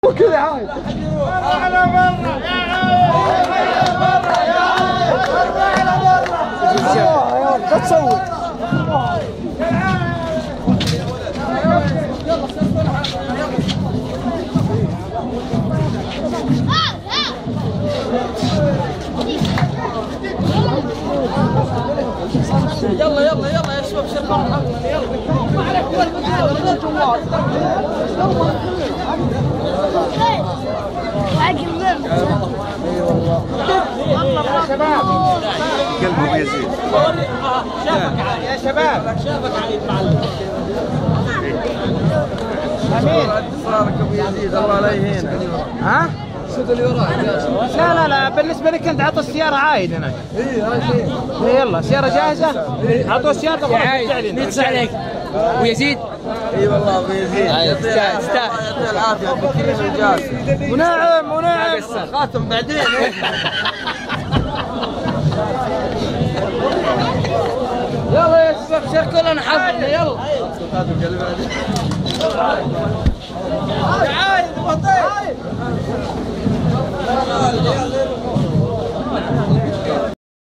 وكذا عايد. على برا يا ولد لا تصور. يلا يلا يلا يا شباب شغلوا يلا ما عليك اي والله يا شباب قلبه يزيد. شافك عايد يا شباب شافك عايد معلم. امين اصرارك ابو يزيد الله لا يهينك. ها؟ شوف اللي وراك. لا لا لا بالنسبه لك انت عطوا السياره عايد هناك. اي هاي شيء. يلا السياره جاهزه؟ عطوا السياره خلاص يتصل عليك ويزيد. اي والله ابو يزيد يعطيه العافيه بكريم الجاسم. ونعم ونعم خاتم بعدين. يلا يا شباب شاركوا لنا حظنا يلا. عايد بطيء.